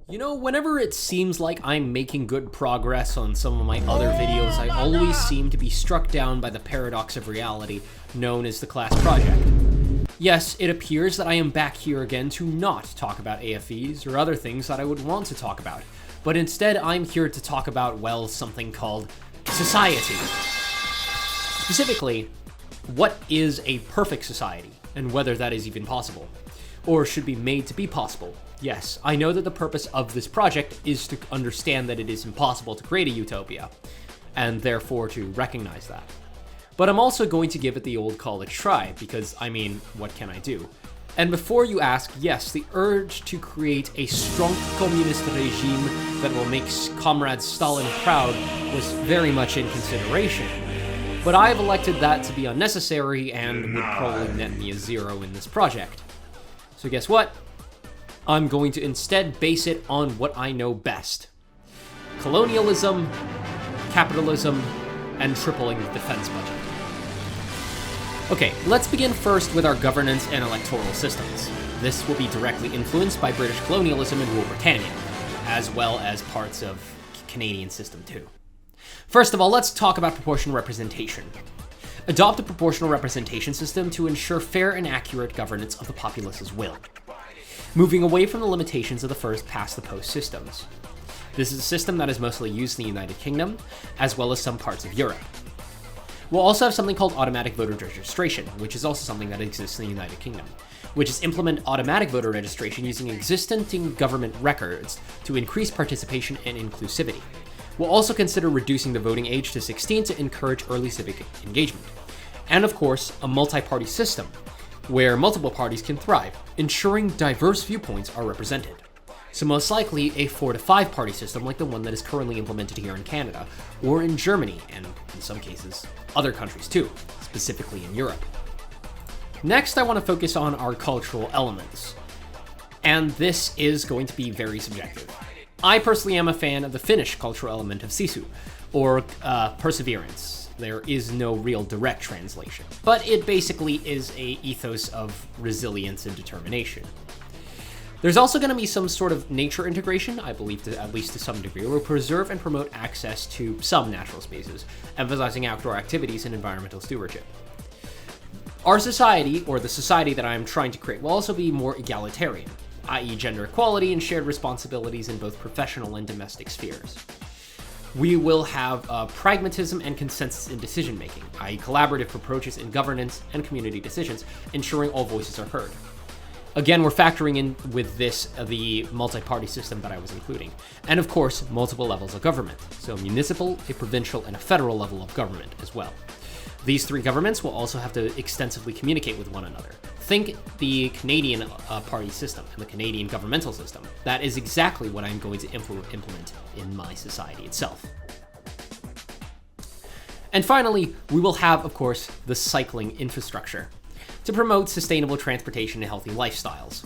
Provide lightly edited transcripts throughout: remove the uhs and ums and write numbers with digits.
You know, whenever it seems like I'm making good progress on some of my other videos, I always seem to be struck down by the paradox of reality known as the class project. Yes, it appears that I am back here again to not talk about AFEs or other things that I would want to talk about, but instead I'm here to talk about, well, something called society. Specifically, what is a perfect society, and whether that is even possible, or should be made to be possible. Yes, I know that the purpose of this project is to understand that it is impossible to create a utopia, and therefore to recognize that. But I'm also going to give it the old college try, because, I mean, what can I do? And before you ask, yes, the urge to create a strong communist regime that will make Comrade Stalin proud was very much in consideration. But I've elected that to be unnecessary and would probably net me a 0 in this project. So guess what? I'm going to instead base it on what I know best. Colonialism, capitalism, and tripling the defense budget. Okay, let's begin first with our governance and electoral systems. This will be directly influenced by British colonialism and Rule Britannia, as well as parts of Canadian system too. First of all, let's talk about proportional representation. Adopt a proportional representation system to ensure fair and accurate governance of the populace's will, moving away from the limitations of the first past the post systems. This is a system that is mostly used in the United Kingdom, as well as some parts of Europe. We'll also have something called automatic voter registration, which is also something that exists in the United Kingdom, which is implement automatic voter registration using existing government records to increase participation and inclusivity. We'll also consider reducing the voting age to 16 to encourage early civic engagement. And of course, a multi-party system, where multiple parties can thrive, ensuring diverse viewpoints are represented. So most likely a 4 to 5 party system like the one that is currently implemented here in Canada, or in Germany, and in some cases, other countries too, specifically in Europe. Next, I want to focus on our cultural elements. And this is going to be very subjective. I personally am a fan of the Finnish cultural element of sisu, or perseverance. There is no real direct translation, but it basically is a ethos of resilience and determination. There's also going to be some sort of nature integration, I believe, at least to some degree, where we preserve and promote access to some natural spaces, emphasizing outdoor activities and environmental stewardship. Our society, or the society that I'm trying to create, will also be more egalitarian, i.e. gender equality and shared responsibilities in both professional and domestic spheres. We will have pragmatism and consensus in decision-making, i.e. collaborative approaches in governance and community decisions, ensuring all voices are heard. Again, we're factoring in with this the multi-party system that I was including. And of course, multiple levels of government. So municipal, a provincial, and a federal level of government as well. These 3 governments will also have to extensively communicate with one another. Think the Canadian party system and the Canadian governmental system. That is exactly what I'm going to implement in my society itself. And finally, we will have, of course, the cycling infrastructure to promote sustainable transportation and healthy lifestyles.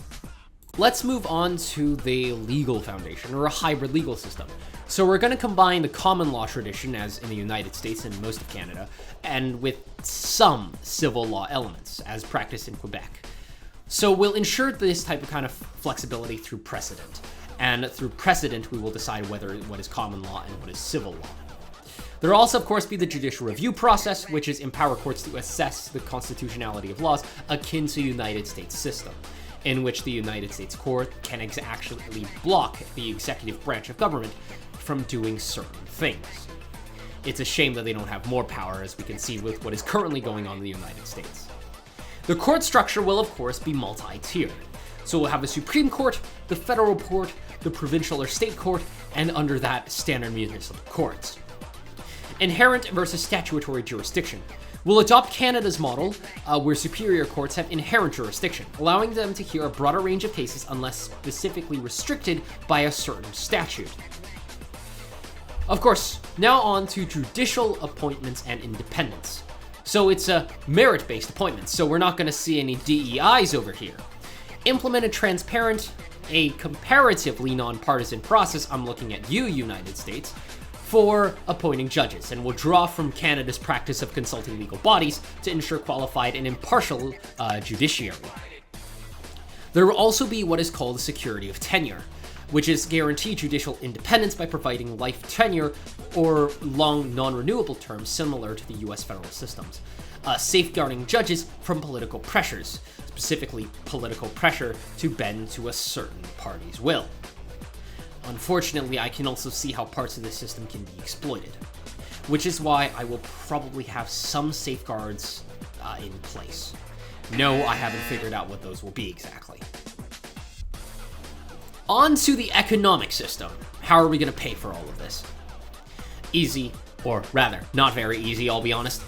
Let's move on to the legal foundation, or a hybrid legal system. So we're going to combine the common law tradition, as in the United States and most of Canada, and with some civil law elements, as practiced in Quebec. So we'll ensure this type of kind of flexibility through precedent. And through precedent, we will decide what is common law and what is civil law. There will also, of course, be the judicial review process, which is empower courts to assess the constitutionality of laws akin to the United States system, in which the United States court can actually block the executive branch of government from doing certain things. It's a shame that they don't have more power, as we can see with what is currently going on in the United States. The court structure will, of course, be multi-tiered. So we'll have a Supreme Court, the federal court, the provincial or state court, and under that, standard municipal courts. Inherent versus statutory jurisdiction. We'll adopt Canada's model, where superior courts have inherent jurisdiction, allowing them to hear a broader range of cases unless specifically restricted by a certain statute. Of course, now on to judicial appointments and independence. So it's a merit-based appointment, so we're not going to see any DEIs over here. Implement a transparent, a comparatively non-partisan process, I'm looking at you, United States, for appointing judges, and will draw from Canada's practice of consulting legal bodies to ensure qualified and impartial judiciary. There will also be what is called a security of tenure, which is guarantee judicial independence by providing life tenure or long non-renewable terms similar to the US federal systems, safeguarding judges from political pressures, specifically political pressure to bend to a certain party's will. Unfortunately, I can also see how parts of the system can be exploited, which is why I will probably have some safeguards in place. No, I haven't figured out what those will be exactly. On to the economic system. How are we going to pay for all of this? Easy, or rather, not very easy, I'll be honest.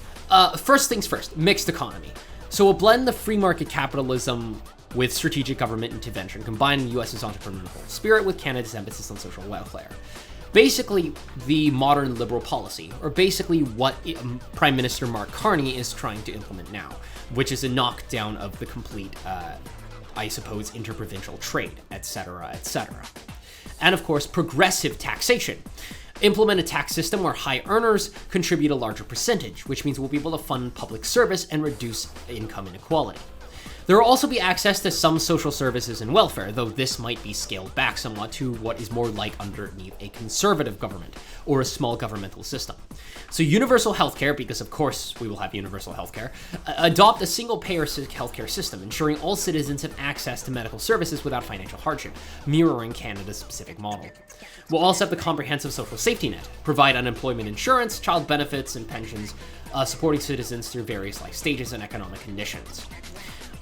First things first, mixed economy. So we'll blend the free market capitalism with strategic government intervention, combining the US's entrepreneurial spirit with Canada's emphasis on social welfare. Basically, the modern liberal policy, or basically what Prime Minister Mark Carney is trying to implement now, which is a knockdown of the complete, I suppose, interprovincial trade, etc., etc. And of course, progressive taxation. Implement a tax system where high earners contribute a larger percentage, which means we'll be able to fund public service and reduce income inequality. There will also be access to some social services and welfare, though this might be scaled back somewhat to what is more like underneath a conservative government or a small governmental system. So universal healthcare, because of course we will have universal healthcare, adopt a single-payer healthcare system, ensuring all citizens have access to medical services without financial hardship, mirroring Canada's specific model. We'll also have the comprehensive social safety net, provide unemployment insurance, child benefits, and pensions, supporting citizens through various life stages and economic conditions.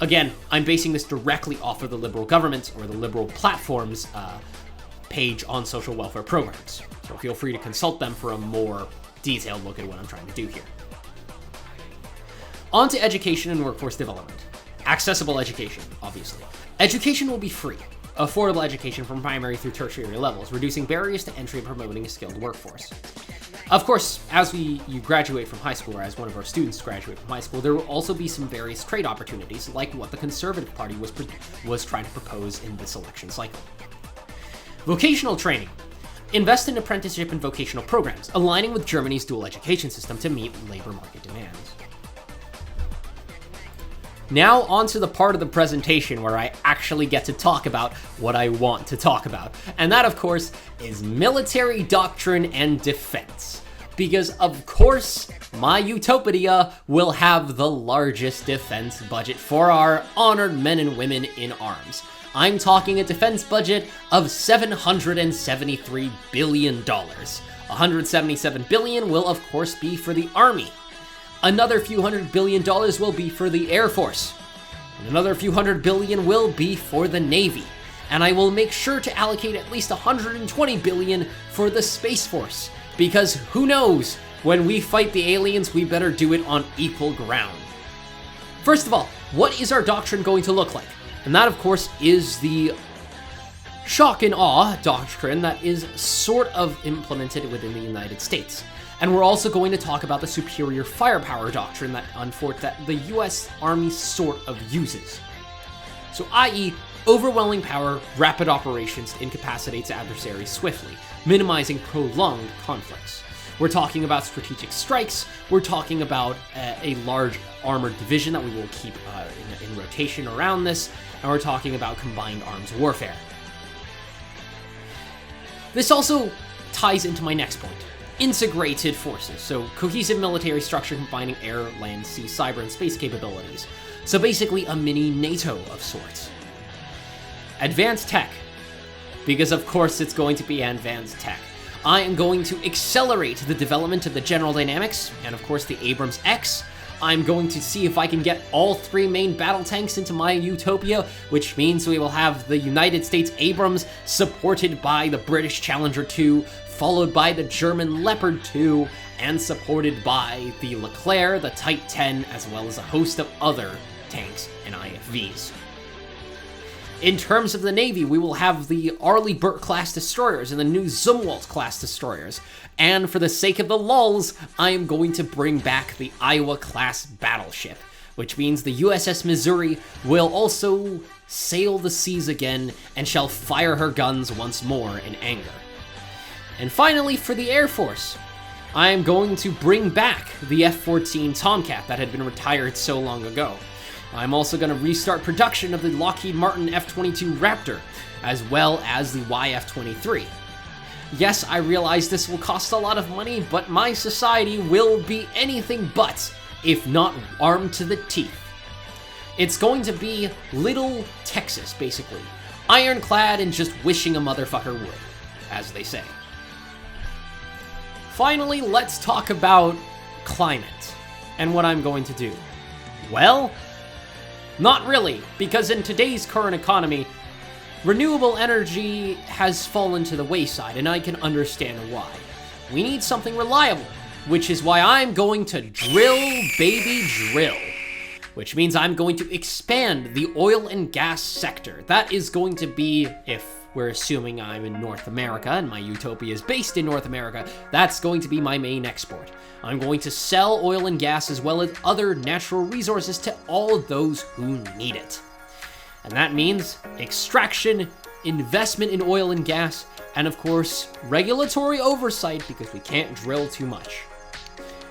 Again, I'm basing this directly off of the Liberal government or the Liberal platform's page on social welfare programs, so feel free to consult them for a more detailed look at what I'm trying to do here. On to education and workforce development. Accessible education, obviously. Education will be free. Affordable education from primary through tertiary levels, reducing barriers to entry and promoting a skilled workforce. Of course, as you graduate from high school, or as one of our students graduate from high school, there will also be some various trade opportunities, like what the Conservative Party was trying to propose in this election cycle. Vocational training. Invest in apprenticeship and vocational programs, aligning with Germany's dual education system to meet labor market demands. Now on to the part of the presentation where I actually get to talk about what I want to talk about. And that, of course, is military doctrine and defense. Because, of course, my Utopia will have the largest defense budget for our honored men and women in arms. I'm talking a defense budget of $773 billion. $177 billion will, of course, be for the Army. Another few $100 billion will be for the Air Force. And another few $100 billion will be for the Navy. And I will make sure to allocate at least $120 billion for the Space Force. Because who knows, when we fight the aliens, we better do it on equal ground. First of all, what is our doctrine going to look like? And that, of course, is the shock and awe doctrine that is sort of implemented within the United States. And we're also going to talk about the superior firepower doctrine that the US Army sort of uses. So, i.e., overwhelming power, rapid operations to incapacitate adversaries swiftly, minimizing prolonged conflicts. We're talking about strategic strikes, we're talking about a large armored division that we will keep in rotation around this, and we're talking about combined arms warfare. This also ties into my next point. Integrated forces, so cohesive military structure combining air, land, sea, cyber, and space capabilities. So basically a mini NATO of sorts. Advanced tech, because of course it's going to be advanced tech. I am going to accelerate the development of the General Dynamics, and of course the Abrams X. I'm going to see if I can get all three main battle tanks into my Utopia, which means we will have the United States Abrams supported by the British Challenger 2, followed by the German Leopard 2, and supported by the Leclerc, the Type 10, as well as a host of other tanks and IFVs. In terms of the Navy, we will have the Arleigh Burke-class destroyers and the new Zumwalt-class destroyers. And for the sake of the lulz, I am going to bring back the Iowa-class battleship, which means the USS Missouri will also sail the seas again and shall fire her guns once more in anger. And finally, for the Air Force, I am going to bring back the F-14 Tomcat that had been retired so long ago. I'm also going to restart production of the Lockheed Martin F-22 Raptor, as well as the YF-23. Yes, I realize this will cost a lot of money, but my society will be anything but, if not armed to the teeth. It's going to be Little Texas, basically. Ironclad and just wishing a motherfucker would, as they say. Finally, let's talk about climate and what I'm going to do. Well, not really, because in today's current economy, renewable energy has fallen to the wayside, and I can understand why. We need something reliable, which is why I'm going to drill, baby, drill. Which means I'm going to expand the oil and gas sector. That is going to be, if we're assuming I'm in North America and my Utopia is based in North America, that's going to be my main export. I'm going to sell oil and gas as well as other natural resources to all those who need it. And that means extraction, investment in oil and gas, and of course, regulatory oversight because we can't drill too much.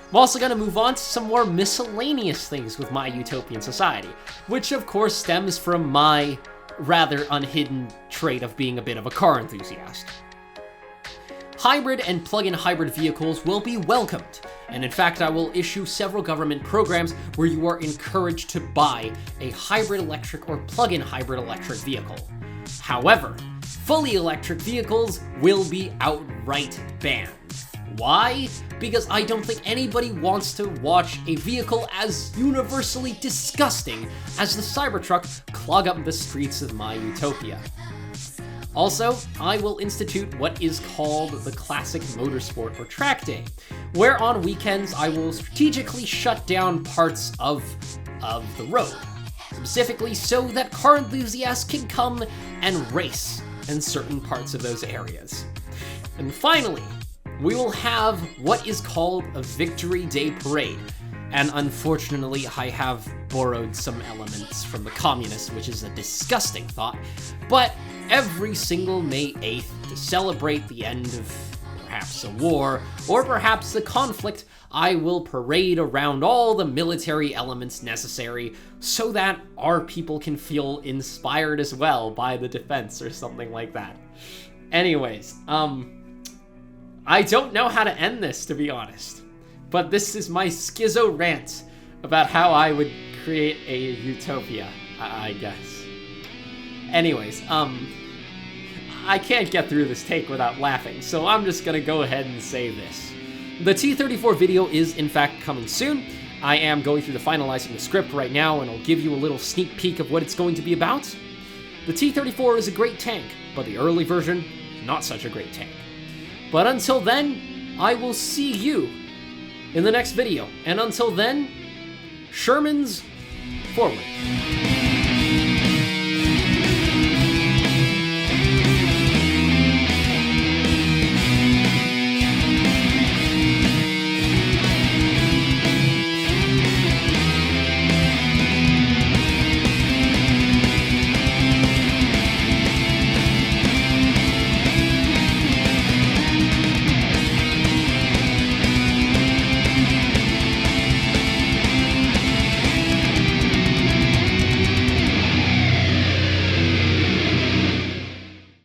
I'm also going to move on to some more miscellaneous things with my utopian society, which of course stems from my rather unhidden trait of being a bit of a car enthusiast. Hybrid and plug-in hybrid vehicles will be welcomed, and in fact I will issue several government programs where you are encouraged to buy a hybrid electric or plug-in hybrid electric vehicle. However, fully electric vehicles will be outright banned. Why? Because I don't think anybody wants to watch a vehicle as universally disgusting as the Cybertruck clog up the streets of my utopia. Also, I will institute what is called the Classic Motorsport or Track Day, where on weekends I will strategically shut down parts of the road, specifically so that car enthusiasts can come and race in certain parts of those areas. And finally, we will have what is called a Victory Day Parade. And unfortunately, I have borrowed some elements from the communists, which is a disgusting thought. But every single May 8th, to celebrate the end of perhaps a war, or perhaps a conflict, I will parade around all the military elements necessary so that our people can feel inspired as well by the defense or something like that. Anyways, I don't know how to end this, to be honest, but this is my schizo rant about how I would create a utopia, I guess. Anyways, I can't get through this take without laughing, so I'm just gonna go ahead and say this. The T-34 video is in fact coming soon. I am going through the finalizing the script right now, and I'll give you a little sneak peek of what it's going to be about. The T-34 is a great tank, but the early version, not such a great tank. But until then, I will see you in the next video. And until then, Sherman's forward.